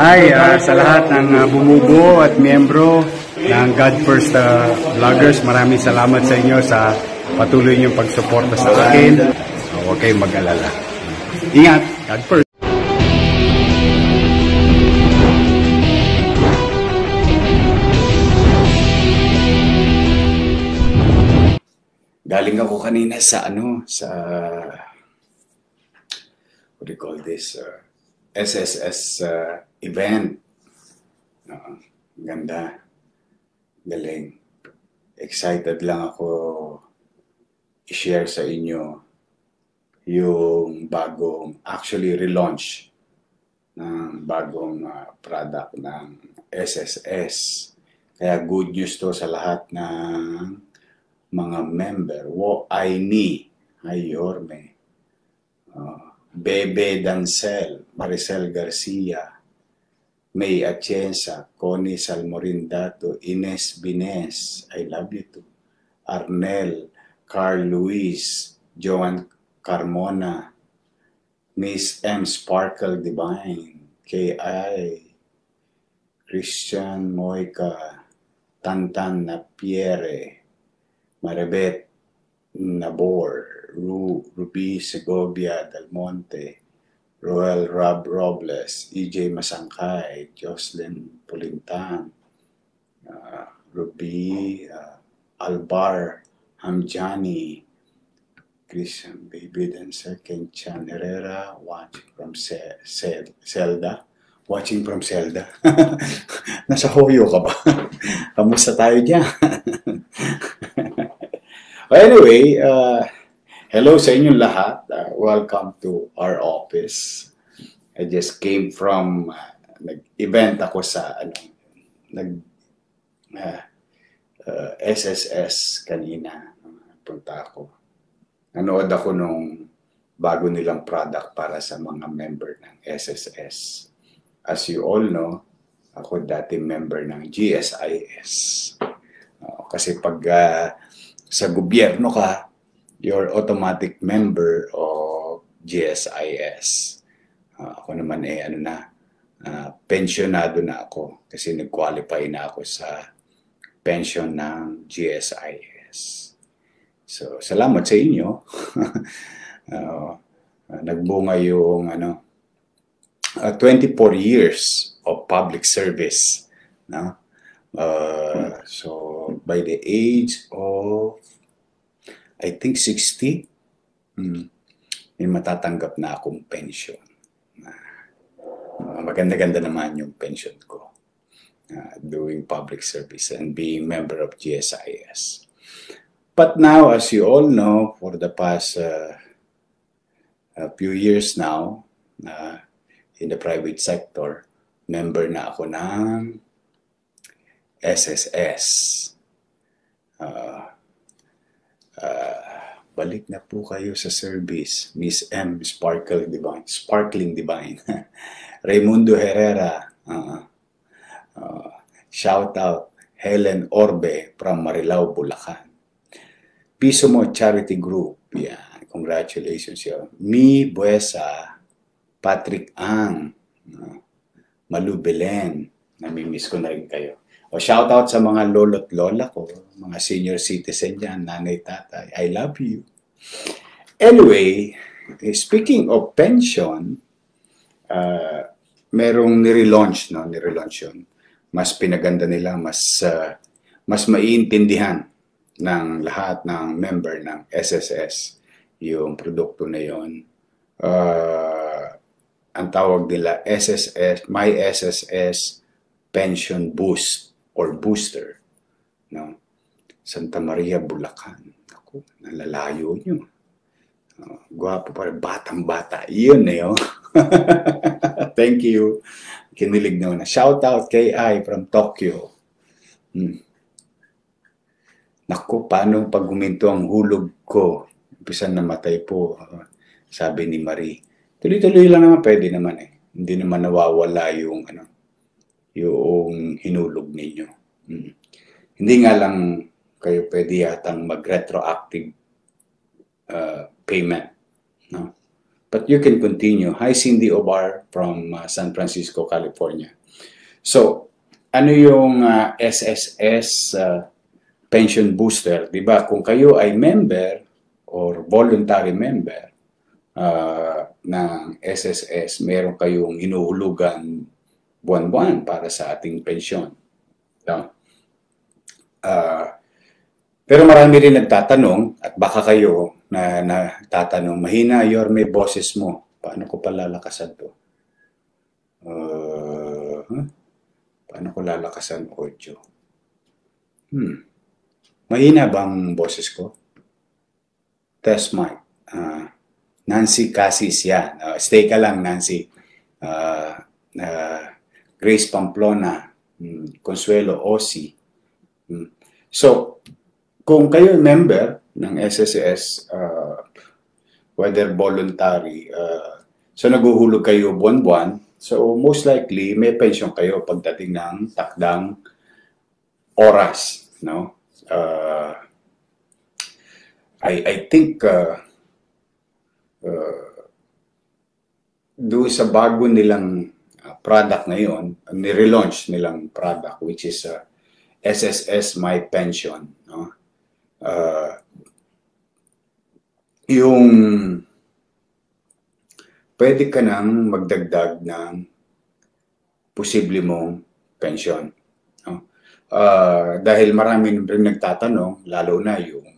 Hi sa lahat ng bumubuo at miyembro ng God First Vloggers. Maraming salamat sa inyo sa patuloy niyong pagsuporta sa akin. Huwag kayong mag-alala. Ingat! God First! Galing ako kanina sa what do you call this? SSS event. Ganda. Galing. Excited lang ako i-share sa inyo yung bagong, actually relaunch ng bagong product ng SSS. Kaya good news to sa lahat ng mga member. Wo ay ni. Ay Yorme. Bebe Dancel, Maricel Garcia, May Atienza, Connie Salmorindato, Ines Bines, I love you too, Arnel, Carl Luis, Joan Carmona, Miss M. Sparkle Divine, K.I., Christian Moica, Tantan Napiere, Maribet Nabor, Ruby Segovia Del Monte, Roel Rob Robles, EJ Masangkay, Jocelyn Pulintan, Ruby Albar Hamjani, Christian Baby Dancer, Kenchan Herrera, watching from Zelda. Watching from Zelda. Nasa Hoyo ka ba? Kamusta tayo dyan? Anyway, hello sa inyong lahat. Welcome to our office. I just came from nag-event ako sa SSS kanina. Punta ako. Nanood ako nung bago nilang product para sa mga member ng SSS. As you all know, ako dati member ng GSIS. Kasi pag sa gobyerno ka, you're automatic member of GSIS. Ako naman pensionado na ako kasi nag-qualify na ako sa pension ng GSIS. So, salamat sa inyo. Nagbunga yung 24 years of public service. No? So, by the age of I think 60, may matatanggap na akong pension. Maganda-ganda naman yung pension ko. Doing public service and being member of GSIS. But now, as you all know, for the past few years now, in the private sector, member na ako ng SSS. Balik na po kayo sa service, Miss M. Sparkling Divine. Raimundo Herrera. Shout out Helen Orbe from Marilao, Bulacan. Piso Mo Charity Group. Yeah, congratulations. Mi Buesa, Patrick Ang, Malu Belen. Namimiss ko na rin kayo. Shout out sa mga lolo't lola ko, mga senior citizen dyan, nanay, tatay. I love you. Anyway, speaking of pension, merong nirelaunch, no? Nirelaunch yun. Mas pinaganda nila, mas maiintindihan ng lahat ng member ng SSS yung produkto na yun. Ang tawag nila SSS, My SSS Pension Boost or Booster. No? Santa Maria, Bulacan. Ako, nalalayo nyo. Gwapo pa rin, batang-bata. Yun na yun. Thank you. Kinilig na. Shout out K.I. from Tokyo. Naku, paano pag huminto ang hulog ko? Umpisan namatay po. Sabi ni Marie. Tuloy-tuloy lang naman, pwede naman eh. Hindi naman nawawala yung yung hinulog ninyo. Hindi nga lang kayo pwede yatang mag-retroactive payment. No? But you can continue. Hi, Cindy Obar from San Francisco, California. So, ano yung SSS pension booster? Diba? Kung kayo ay member or voluntary member ng SSS, meron kayong inuhulugan buwan-buwan para sa ating pensyon. So, pero marami rin nagtatanong, at baka kayo na nagtatanong, mahina, may boses mo. Paano ko palalakasan to? Paano ko lalakasan audio? Mahina bang boses ko? Test mic. Nancy Cassis yan. Stay ka lang, Nancy. Grace Pamplona. Consuelo Osi. So, kung kayo member ng SSS, whether voluntary, so naguhulog kayo buwan-buwan, so most likely may pension kayo pagdating ng takdang oras, no? I think doon sa bago nilang product ngayon, ni-relaunch nilang product which is SSS My Pension, no? Yung pwede ka nang magdagdag ng posible mong pension, no? Dahil marami rin nagtatanong, lalo na yung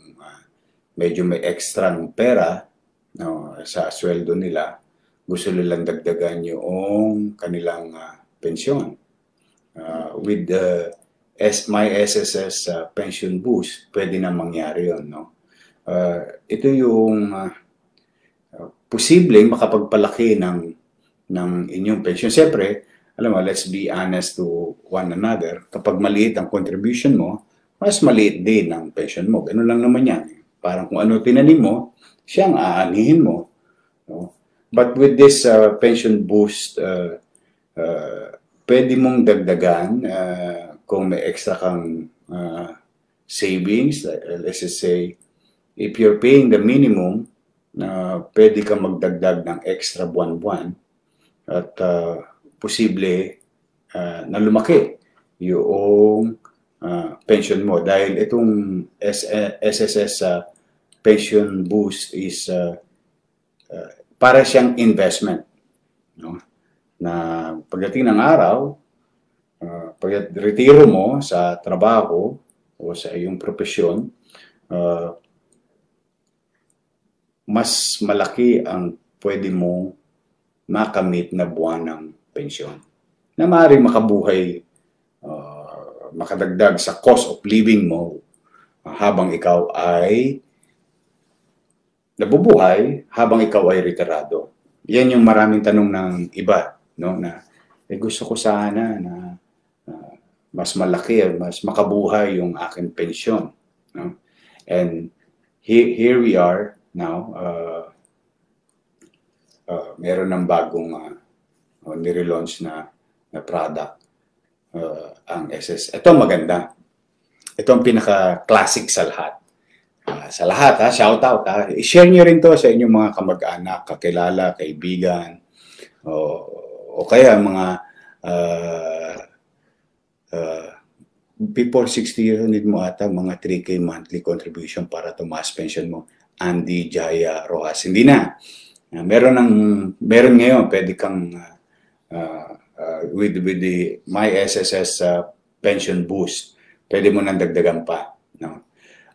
medyo may extra ng pera, no, sa sweldo nila, gusto nilang dagdagan yung kanilang pensyon. With the My SSS pension boost, pwede na mangyari yun, no? Ito yung posibleng makapagpalaki ng inyong pension. Siyempre, alam mo, let's be honest to one another. Kapag maliit ang contribution mo, mas maliit din ang pension mo. Ganun lang naman yan. Parang kung ano tinanim mo, siyang aanihin mo, no? But with this pension boost, pwede mong dagdagan kung may extra kang savings. Let's just say, if you're paying the minimum, pwede ka magdagdag ng extra buwan-buwan at posible na lumaki yung pension mo. Dahil itong SSS pension boost is para siyang investment, no? Na pagdating ng araw, pag retiro mo sa trabaho o sa iyong profesyon, mas malaki ang pwede mong makamit na buwan ng pensyon na maaaring makabuhay, makadagdag sa cost of living mo habang ikaw ay nabubuhay, habang ikaw ay retirado. Yan yung maraming tanong ng iba, no, na gusto ko sana na mas malaki, mas makabuhay yung aking pensyon, no? And here we are now. Meron ng bagong nirelaunch na product, ang SS. Ito maganda. Ito ang pinaka-classic sa lahat. Sa lahat, shout out, i-share nyo rin to sa inyong mga kamag-anak, kakilala, kaibigan, o kaya mga before 60 years, need mo ata mga 3K monthly contribution para tumaas pension mo. Andy Jaya Rojas. Hindi na. Meron ngayon, pwede kang with the My SSS pension boost, pwede mo nang dagdagan pa, no?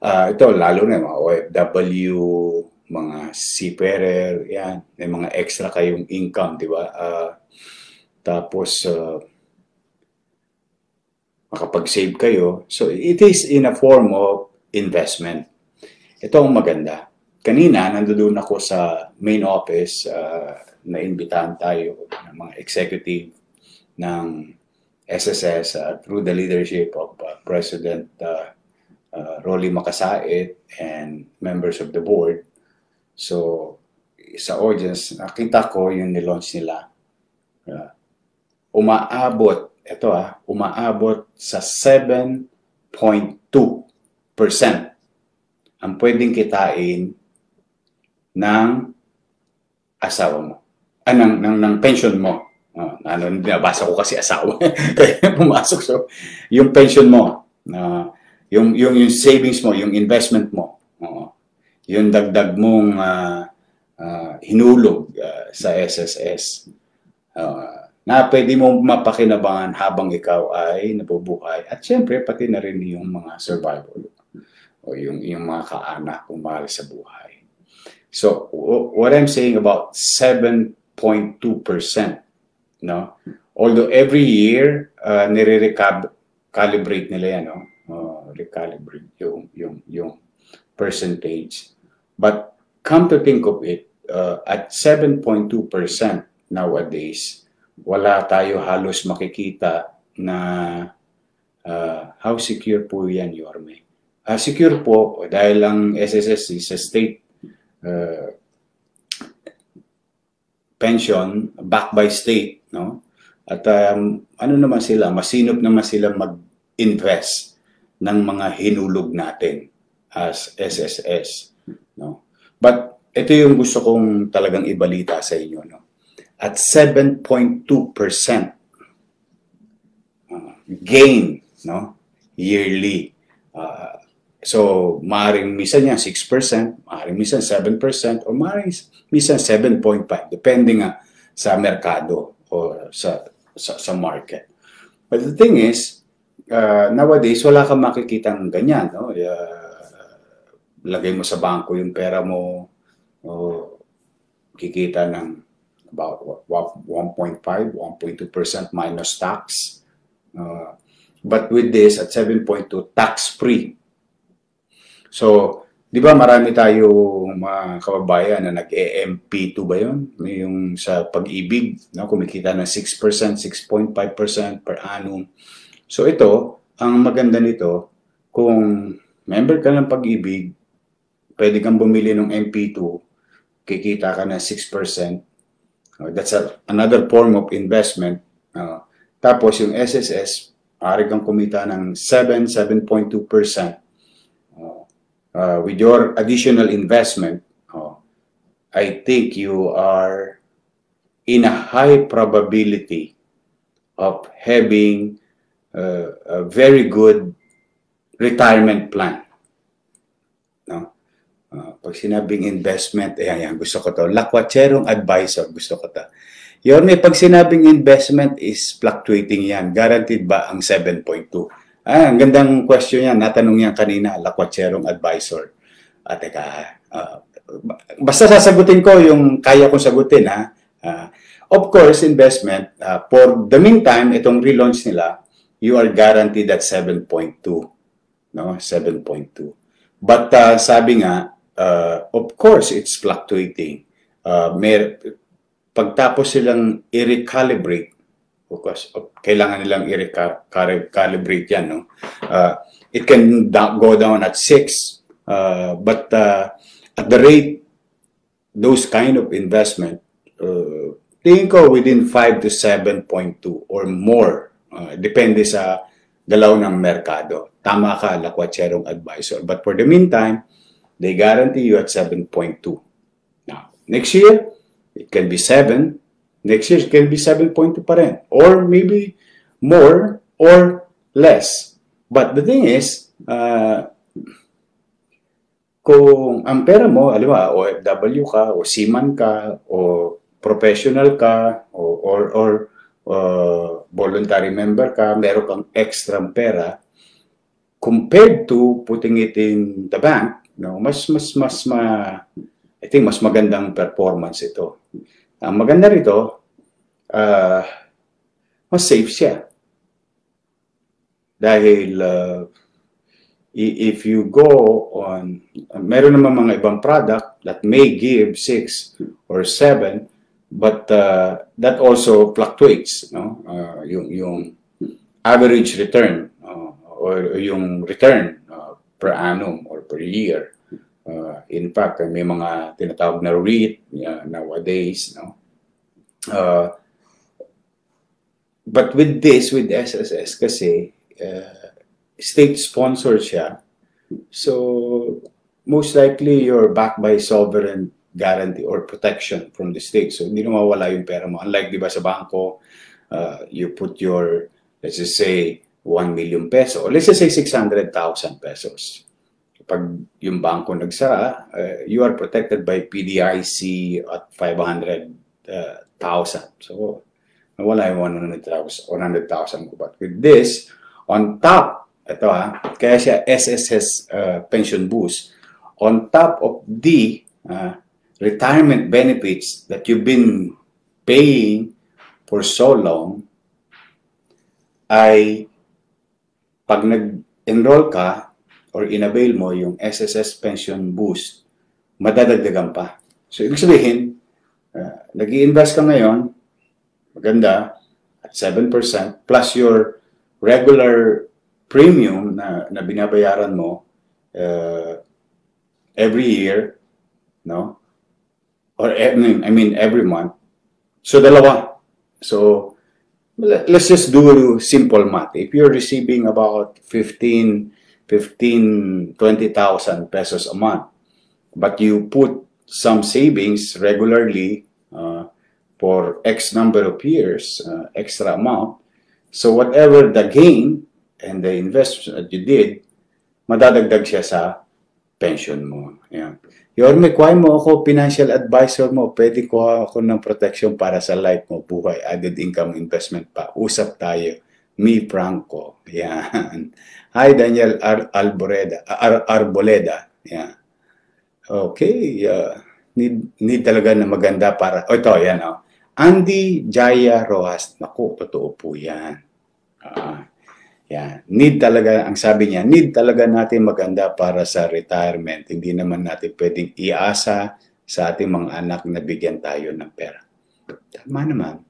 Ito, lalo na mga OFW, mga seafarer, yan. May mga extra kayong income, di ba? Tapos, makapag-save kayo. So, it is in a form of investment. Ito ang maganda. Kanina, nandoon ako sa main office, na-imbitahan tayo ng mga executive ng SSS through the leadership of President Rolly Makasait and members of the board. So, sa audience, nakita ko yung nilaunch nila. Umaabot sa 7.2% ang pwedeng kitain ng asawa mo. Ng pension mo. Nabasa ko kasi asawa. Kaya pumasok. So, yung pension mo, yung savings mo, yung investment mo, yung dagdag mong hinulog sa SSS, na pwede mo mapakinabangan habang ikaw ay nabubuhay. At syempre, pati na rin yung mga survival o yung mga kaanak kung mahal sa buhay. So, what I'm saying about 7.2%, no? Although every year, nire-calibrate nila yan, no? Recalibrate yung percentage. But come to think of it, at 7.2% nowadays, wala tayo halos makikita na how secure po yan, Yorme. Secure po dahil ang SSS is a state pension backed by state, no? At ano naman sila, masinop naman sila mag-invest ng mga hinulog natin as SSS, no? But ito yung gusto kong talagang ibalita sa inyo, no? At 7.2% gain, no? Yearly. So, maaaring minsan yan 6%, maaaring minsan 7%, o maaaring minsan 7.5%, depende nga sa merkado o sa market. But the thing is, nowadays, wala kang makikitang ganyan, no? Lagay mo sa bangko yung pera mo, kikita ng about 1.5, 1.2% minus tax. But with this, at 7.2, tax-free. So, di ba marami tayong mga kababayan na nag-EMP2 ba yun? Yung sa pag-ibig, no? Kumikita ng 6%, 6.5% per annum. So ito, ang maganda nito, kung member ka ng pag-ibig, pwede kang bumili ng MP2, kikita ka ng 6%. That's another form of investment. Tapos yung SSS, maaari kang kumita ng 7.2%. With your additional investment, I think you are in a high probability of having a very good retirement plan. No? Pag sinabing investment, ayan, gusto ko to. Lakwatserong advisor, gusto ko to. Yorme, pag sinabing investment is fluctuating yan. Guaranteed ba ang 7.2? Ang gandang question yan. Natanong yan kanina, lakwatserong advisor. Basta sasagutin ko yung kaya kong sagutin, ha? Of course, investment, for the meantime, itong relaunch nila, you are guaranteed at 7.2. No? 7.2. But sabi nga, of course, it's fluctuating. Pagtapos silang i-recalibrate, because kailangan nilang i-recalibrate yan, no? It can go down at 6, but at the rate, those kind of investment, tingin ko within 5 to 7.2 or more, depende sa galaw ng merkado. Tama ka, lakwatserong advisor. But for the meantime, they guarantee you at 7.2. Now, next year, it can be 7. Next year, it can be 7.2 pa rin. Or maybe more or less. But the thing is, kung ang pera mo, alam mo, OFW ka, o seaman ka, o professional ka, or voluntary member ka, meron kang extra pera, compared to putting it in the bank, no, I think mas magandang performance ito. Ang maganda rito, mas safe siya. Dahil if you go on, meron naman mga ibang product that may give 6 or 7, but that also fluctuates, no? Yung average return or yung return per annum or per year. In fact, may mga tinatawag na REIT nowadays, no? But with this, with SSS, kasi state-sponsored siya, so most likely you're backed by sovereign guarantee or protection from the state. So, hindi na mawala yung pera mo. Unlike, di ba, sa bangko, you put your, let's just say, 1 million peso, or let's just say 600,000 pesos. Pag yung bangko nagsara, you are protected by PDIC at 500,000. So, nawala yung 100,000 ko. But with this, on top, ito kaya siya SSS pension boost, on top of the retirement benefits that you've been paying for so long, ay pag nag-enroll ka or inavail mo yung SSS pension boost, madadagdagan pa. So, ibig sabihin, nag-i-invest ka ngayon, maganda, at 7%, plus your regular premium na binabayaran mo every year, no? Or, I mean, every month. So, dalawa. So, let's just do simple math. If you're receiving about 20,000 pesos a month, but you put some savings regularly for X number of years, extra amount, so whatever the gain and the investment that you did, madadagdag siya sa pension mo. Yan. Yorme, kuha mo ako, financial advisor mo, pwede kuha ako ng protection para sa life mo, buhay, added income investment pa. Usap tayo. Me, Franco. Yan. Hi, Daniel Arboleda. Yan. Okay. Need talaga na maganda para, ito, yan. Andy Jaya Rojas. Naku, totoo po yan. Yan. Need talaga, ang sabi niya, need talaga natin maganda para sa retirement. Hindi naman natin pwedeng iasa sa ating mga anak na bigyan tayo ng pera. Tama naman.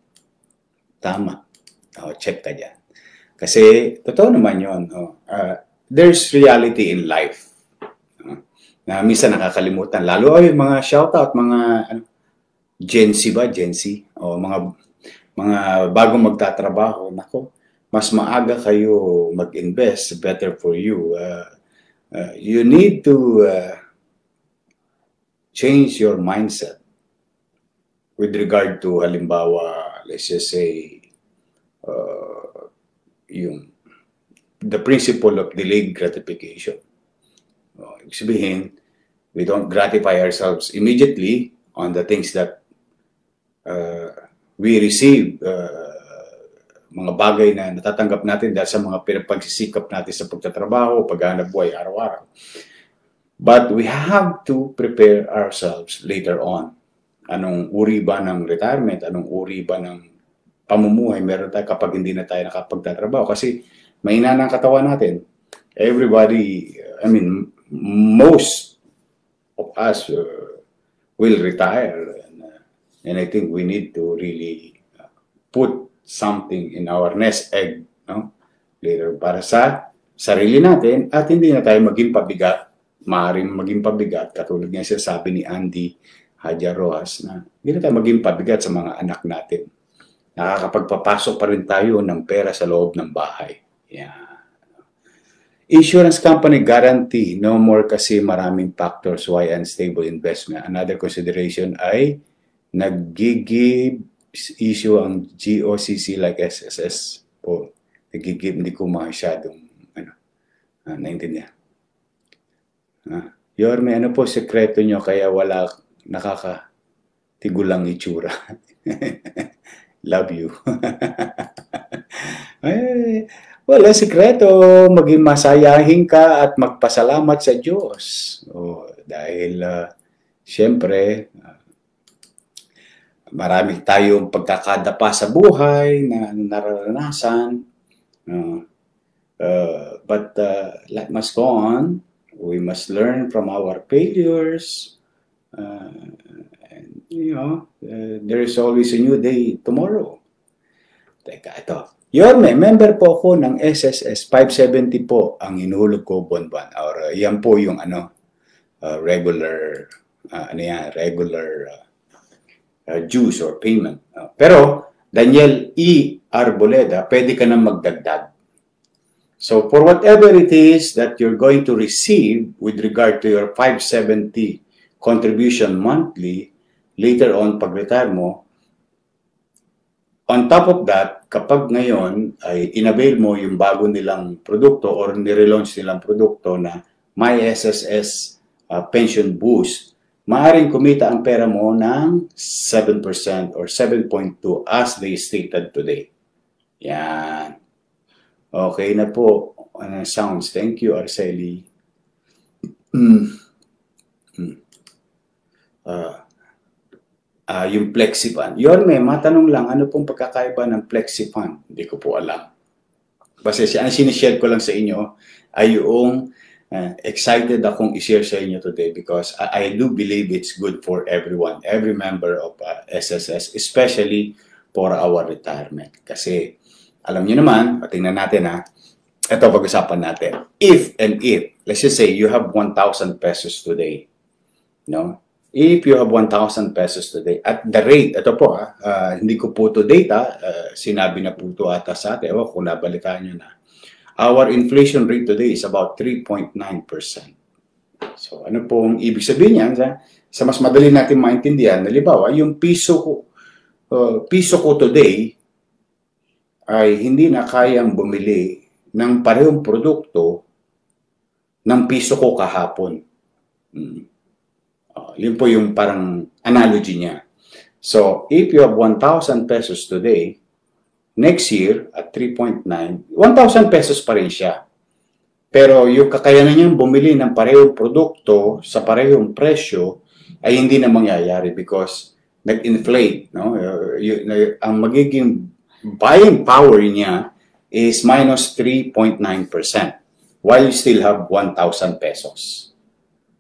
Tama. Check ka dyan. Kasi, totoo naman yun. There's reality in life. Na minsan nakakalimutan. Lalo ay mga shoutout, mga Gen Z ba? Gen Z? O mga bagong magtatrabaho. Nako, mas maaga kayo mag-invest, better for you. You need to change your mindset with regard to, halimbawa, let's just say, the principle of delayed gratification. Ibig sabihin, we don't gratify ourselves immediately on the things that we receive, mga bagay na natatanggap natin dahil sa mga pinapagsisikap natin sa pagtatrabaho, paghahanap buhay araw-araw. But we have to prepare ourselves later on. Anong uri ba ng retirement? Anong uri ba ng pamumuhay meron tayo kapag hindi na tayo nakapagtatrabaho? Kasi mahina ng katawan natin. Everybody, I mean, most of us will retire. And I think we need to really put something in our nest egg, no? Later, para sa sarili natin at hindi na tayo maging pabigat, maaaring maging pabigat, katulad nga siya sabi ni Andy Jaya Rojas, na hindi na tayo maging pabigat sa mga anak natin. Nakakapagpapasok pa rin tayo ng pera sa loob ng bahay. Yeah. Insurance company guarantee, no more kasi maraming factors why unstable investment. Another consideration ay nag-give issue ang GOCC like SSS po. Nag-give, hindi ko masyadong naintindihan. Yorme, ano po sekreto nyo kaya wala nakakatigulang itsura? Love you. Ay, wala sekreto, maging masayahin ka at magpasalamat sa Diyos. Dahil, siyempre, marami tayong pagkakadapa sa buhay na nararanasan. But life must go on. We must learn from our failures. And, there is always a new day tomorrow. Teka, ito. Yorme, member po ako ng SSS 570 po ang inuhulog ko buwan-buwan. Or yan po yung regular dues or payment. Pero Daniel E. Arboleda, pwede ka na magdagdag. So for whatever it is that you're going to receive with regard to your 570 contribution monthly, later on, pag-retire mo, on top of that, kapag ngayon ay inavail mo yung bago nilang produkto or nirelaunch nilang produkto na My SSS Pension Boost, maaaring kumita ang pera mo ng 7% or 7.2 as they stated today. Yan. Okay na po. Sounds. Thank you, Arceli. Yung FlexiFund. Yorme, matanong lang, ano pong pagkakaiba ng FlexiFund? Hindi ko po alam. Basta ang sinishare ko lang sa inyo ay yung excited akong i-share sa inyo today because I do believe it's good for everyone, every member of SSS, especially for our retirement. Kasi alam niyo naman, tingnan natin ito pag-usapan natin. If, let's just say you have 1,000 pesos today, no? If you have 1,000 pesos today, at the rate, ito po hindi ko po to data, sinabi na po ito ata sa atin, kung nabalikan nyo na. Our inflation rate today is about 3.9%. So, ano pong ibig sabihin yan? Sa mas madali natin maintindihan, halimbawa, yung piso ko today ay hindi na kayang bumili ng parehong produkto ng piso ko kahapon. Yun po yung parang analogy niya. So, if you have 1,000 pesos today, next year, at 3.9, 1,000 pesos pa rin siya. Pero yung kakayanan niyang bumili ng parehong produkto sa parehong presyo ay hindi na mangyayari because nag-inflate. No? Ang magiging buying power niya is minus 3.9% while you still have 1,000 pesos.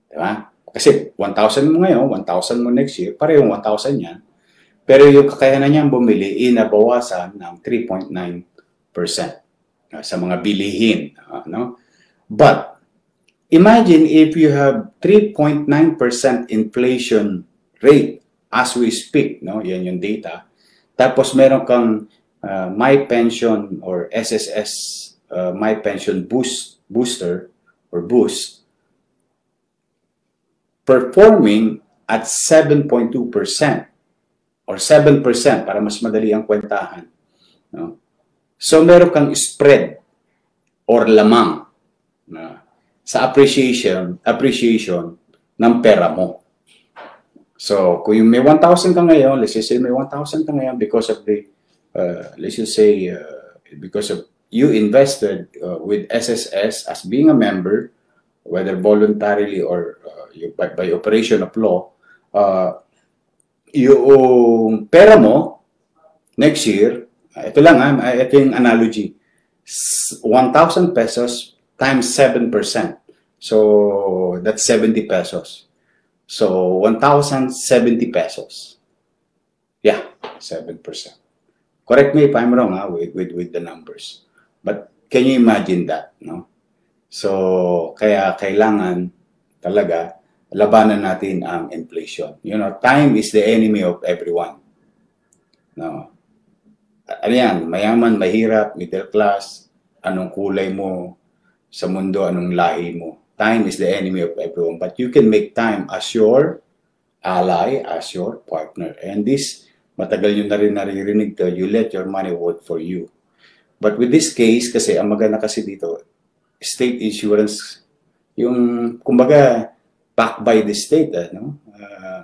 Diba? Kasi 1,000 mo ngayon, 1,000 mo next year, parehong 1,000 yan. Pero yung kakayanan niyang bumili, inabawasan ng 3.9% sa mga bilihin. No? But, imagine if you have 3.9% inflation rate as we speak, no? Yan yung data. Tapos meron kang My Pension or SSS My Pension Booster or Boost performing at 7.2%. Or 7% para mas madali ang kwentahan. No? So, meron kang spread or lamang sa appreciation ng pera mo. So, kung may 1,000 ka ngayon, let's say may 1,000 ka ngayon because of the, let's just say, because of you invested with SSS as being a member, whether voluntarily or by operation of law, yung pera mo next year, ito lang ito yung analogy, 1,000 pesos times 7%. So, that's 70 pesos. So, 1,070 pesos. Yeah, 7%. Correct me if I'm wrong with the numbers. But can you imagine that? No? So, kaya kailangan talaga labanan natin ang inflation. You know, time is the enemy of everyone. No. Ano yan? Mayaman, mahirap, middle class, anong kulay mo sa mundo, anong lahi mo. Time is the enemy of everyone. But you can make time as your ally, as your partner. And this, matagal nyo na rin naririnig to, you let your money work for you. But with this case, kasi ang maganda kasi dito, state insurance, yung, kumbaga, backed by the state,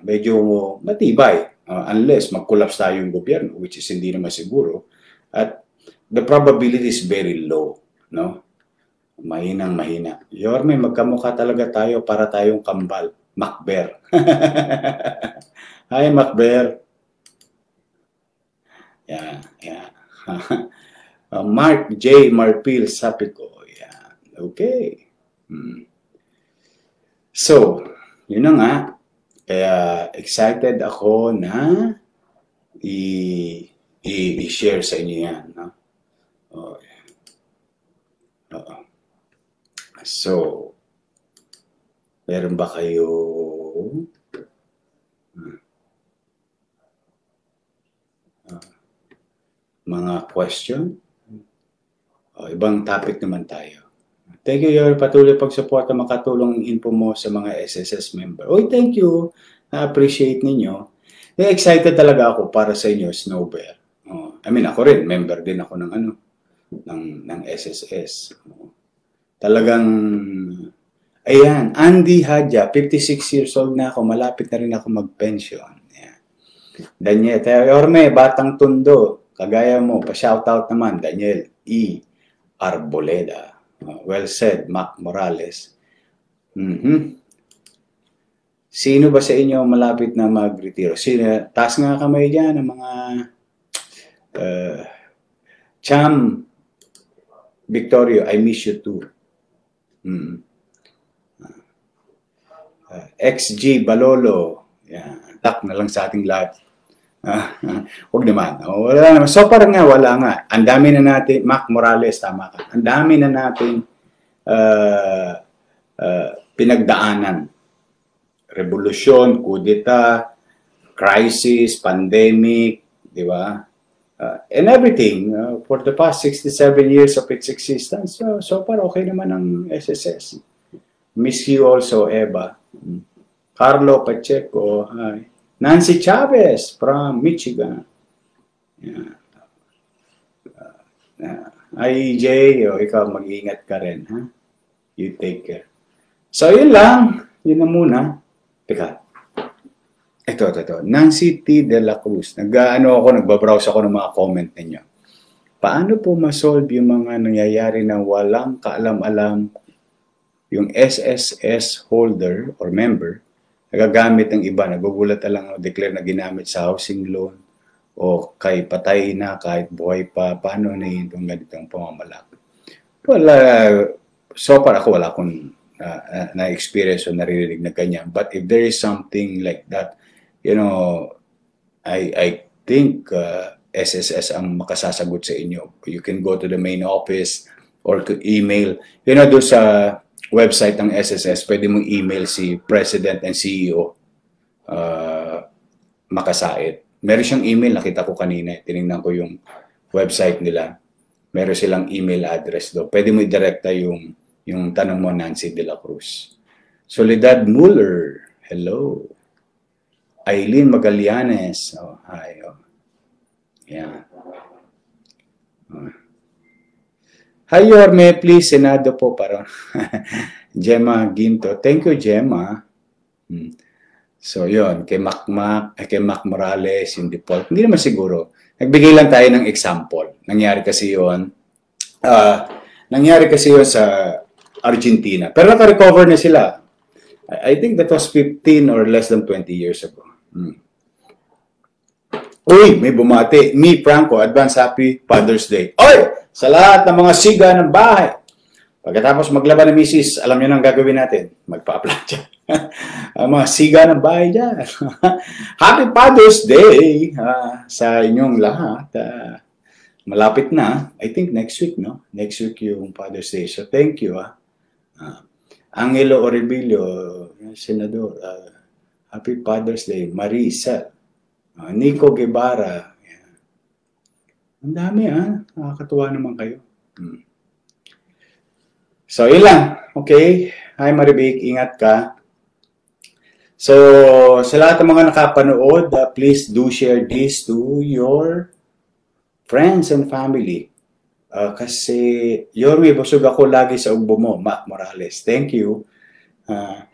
medyo matibay unless mag-collapse tayo yung gobyerno, which is hindi naman siguro. At the probability is very low. No? Mahinang mahina. Yorme, magkamukha talaga tayo para tayong kambal. Macber. Hi, Macber. Yeah. Mark J. Marpil Sapico. Yeah. Okay. So, yun na nga. Kaya excited ako na i-share sa inyo yan. No? So, meron ba kayo mga question? Ibang topic naman tayo. Thank you, your patuloy pagsuporta, makatulong ang info mo sa mga SSS member. Oy, thank you. Na-appreciate ninyo. Excited talaga ako para sa inyo, Snow Bear. I mean, ako rin, member din ako ng SSS. Talagang, ayan, Andy Hadja, 56 years old na ako, malapit na rin ako mag-pension. Yeah. Daniel, Orme, Batang Tundo, kagaya mo, pa-shoutout naman, Daniel E. Arboleda. Well said, Mac Morales. Sino ba sa inyo malapit na mag-retiro? Taas nga kamay dyan ng mga Cham Victorio, I miss you too. XG Balolo, yan, tak na lang sa ating lahat. Huwag naman. Wala naman. So parang nga, wala nga. Ang dami na natin, Mac Morales, tama ka. Ang dami na natin pinagdaanan. Revolusyon, kudeta, crisis, pandemic, di ba? And everything for the past 67 years of its existence. So far, okay naman ang SSS. Miss you also, Eva. Carlo Pacheco. Hi. Nancy Chavez from Michigan. Yeah. Ay, Jay, ikaw mag-iingat ka rin. Ha? You take care. So, yun lang. Yun na muna. Teka. Ito. Nancy T. De La Cruz. Nagbabrowse ako ng mga comment ninyo. Paano po ma-solve yung mga nangyayari na walang kaalam-alam yung SSS holder or member nagagamit ng iba, nagugulat lang declare na ginamit sa housing loan o kay patay na kahit buhay pa, paano na yun itong ganitong pamamalakad? Wala, so far ako wala akong na-experience o naririnig na ganyan. But if there is something like that, you know, I think SSS ang makasasagot sa inyo. You can go to the main office or to email. You know, doon sa website ng SSS, pwede mong email si President and CEO Makasait. Meron siyang email, nakita ko kanina. Tinignan ko yung website nila. Meron silang email address doon. Pwede mo i-directa yung tanong mo, Nancy De La Cruz. Soledad Muller, hello. Aileen Magallanes, oh, hi. Oh. Yeah. Hi, Yorme, please, Senado po para. Gemma Ginto. Thank you, Gemma. So, yun, kay Mac Morales, yung default. Hindi naman siguro. Nagbigay lang tayo ng example. Nangyari kasi yun sa Argentina. Pero naka-recover na sila. I think that was 15 or less than 20 years ago. Uy, may bumati. Me, Franco, advance happy Father's Day. Oy! Sa lahat ng mga siga ng bahay. Pagkatapos maglaban ng misis, alam niyo na ang gagawin natin. Magpa-apply dyan. Ang mga siga ng bahay dyan. Happy Father's Day sa inyong lahat. Malapit na. I think next week, no? Next week yung Father's Day. So thank you. Angelo Oribilio, Senador. Happy Father's Day. Marisa. Nico Guevara. Ang dami, nakakatuwa naman kayo. So, yun lang. Okay? Hi, Maribik. Ingat ka. So, sa lahat ng mga nakapanood, please do share this to your friends and family. Kasi, Yorme, busog ako lagi sa ugbo mo, Mac Morales. Thank you.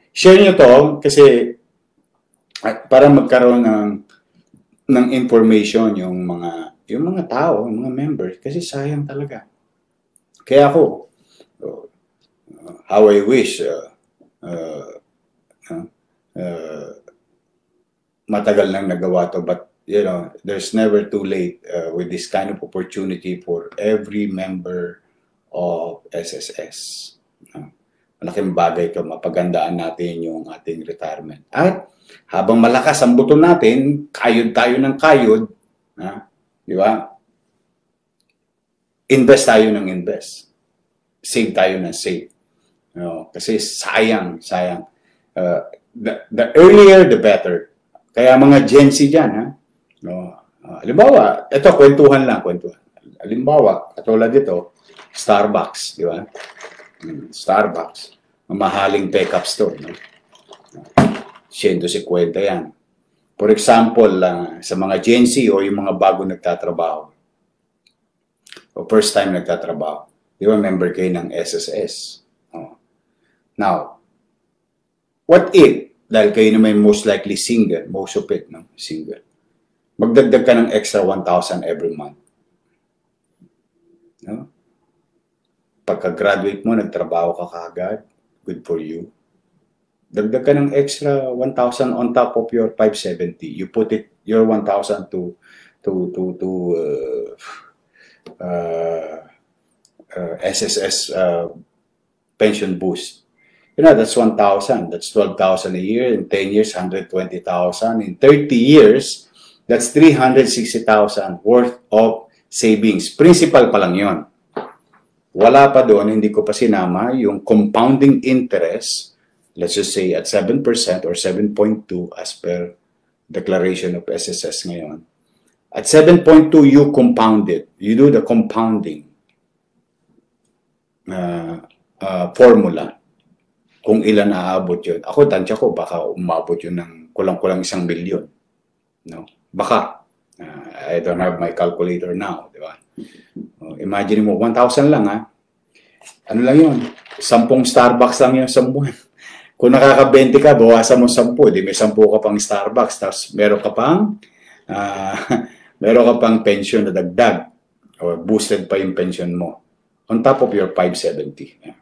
Share nyo to kasi para magkaroon ng information yung mga tao, yung mga members, kasi sayang talaga. Kaya ako, how I wish matagal nang nagawa to, but you know, there's never too late with this kind of opportunity for every member of SSS. Malaking bagay ito, mapagandaan natin yung ating retirement. At habang malakas ang buto natin, kayod tayo ng kayod, di ba? Invest tayo ng invest. Save tayo ng save. Kasi sayang. The earlier, the better. Kaya mga Gen Z dyan, halimbawa, ito, kwentuhan. Halimbawa, katulad dito, Starbucks, di ba? Starbucks. Mamahaling pickups to. No? 150 yan. For example, sa mga Gen Z o yung mga bago nagtatrabaho o first time nagtatrabaho, di ba member kayo ng SSS? Oh. Now, what if, dahil kayo naman most likely single, most of it, no? Single, magdagdag ka ng extra 1,000 every month. No? Pagka-graduate mo, nagtrabaho ka kaagad, good for you. Dagdag ka ng extra 1,000 on top of your 570. You put it, your 1,000 to SSS pension boost. You know, that's 1,000. That's 12,000 a year. In 10 years, 120,000. In 30 years, that's 360,000 worth of savings. Principal pa lang yun. Wala pa doon, hindi ko pa sinama yung compounding interest, let's just say at 7% or 7.2 as per declaration of SSS ngayon. At 7.2, you compound it. You do the compounding formula. Kung ilan aabot yun. Ako, tansya ko, baka umabot yun ng kulang-kulang 1 milyon. No? Baka. I don't have my calculator now. Di ba? Imagine mo, 1,000 lang, ha? Ano lang yun? 10 Starbucks lang yun sa buwan. Kung nakaka-20 ka, bawasan mo 10. Di may 10 ka pang Starbucks. Tapos meron ka pang pension na dagdag. O boosted pa yung pension mo. On top of your 570. Yeah.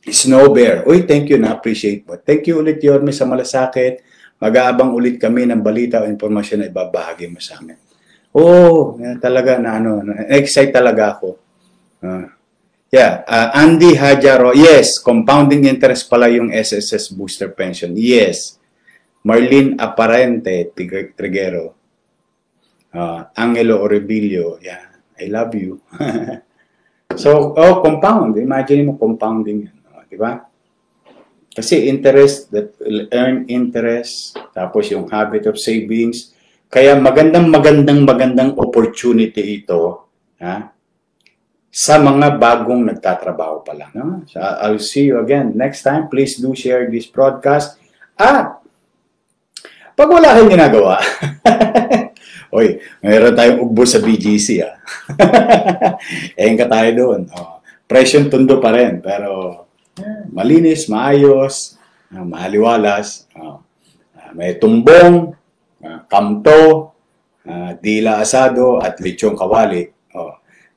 Snow Bear. Uy, thank you. Na-appreciate mo. Thank you ulit, Yorme, sa malasakit. Mag-aabang ulit kami ng balita o informasyon na ibabahagi mo sa amin. Oh, talaga na-excite talaga ako. Andy Hajaro, yes, compounding interest pala yung SSS booster pension. Yes. Marlene Aparente Triguero. Angelo Orebilio, yeah, I love you. So, compound. Imagine mo compounding yan. Di ba? Kasi interest, that will earn interest, tapos yung habit of savings. Kaya magandang opportunity ito, ha? Sa mga bagong nagtatrabaho pa lang. No? So I'll see you again next time. Please do share this broadcast. At pag wala kayong ginagawa, oy, mayroon tayong ugbo sa BGC. Ka tayo doon. Presyong tundo pa rin, pero malinis, maayos, maaliwalas. May tumbong, kamto, dila asado, at lechong kawali.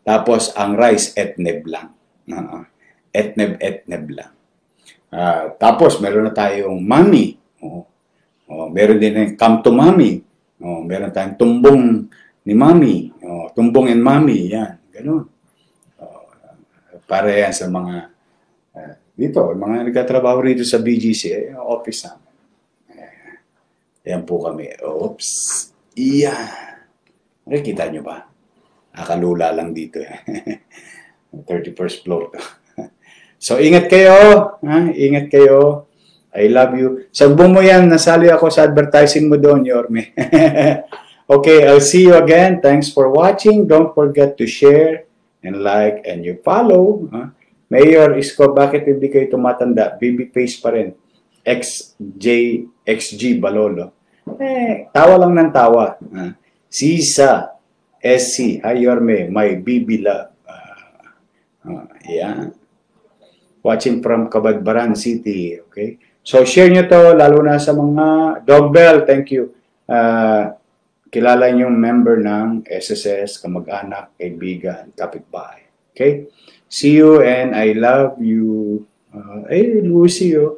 Tapos, ang rice, etneb lang. Etneb lang. Tapos, meron na tayong mami. Meron din yung kamto mami. Meron tayong tumbong ni mami. Tumbong and mami. Yan. Ganun. Para yan sa mga dito, mga nagkatrabaho rito sa BGC, office namin. Yan po kami. Oops. Iyan. Nakikita nyo ba? Nakalula lang dito. 31st floor. So, ingat kayo. Ingat kayo. I love you. Sagbong mo yan. Nasali ako sa advertising mo doon, Yorme. Okay, I'll see you again. Thanks for watching. Don't forget to share and like and you follow. Mayor Isko, bakit hindi kayo tumatanda? Baby face pa rin. XG Balolo. Tawa lang ng tawa. Sisa SC, hi Yorme, my BB love. Yeah. Watching from Cabadbaran City. Okay. So, share nyo to, lalo na sa mga Dogbell, thank you. Kilala nyo yung member ng SSS, kamag-anak, kaibigan, kapitbahay. Okay. See you and I love you. We'll see you.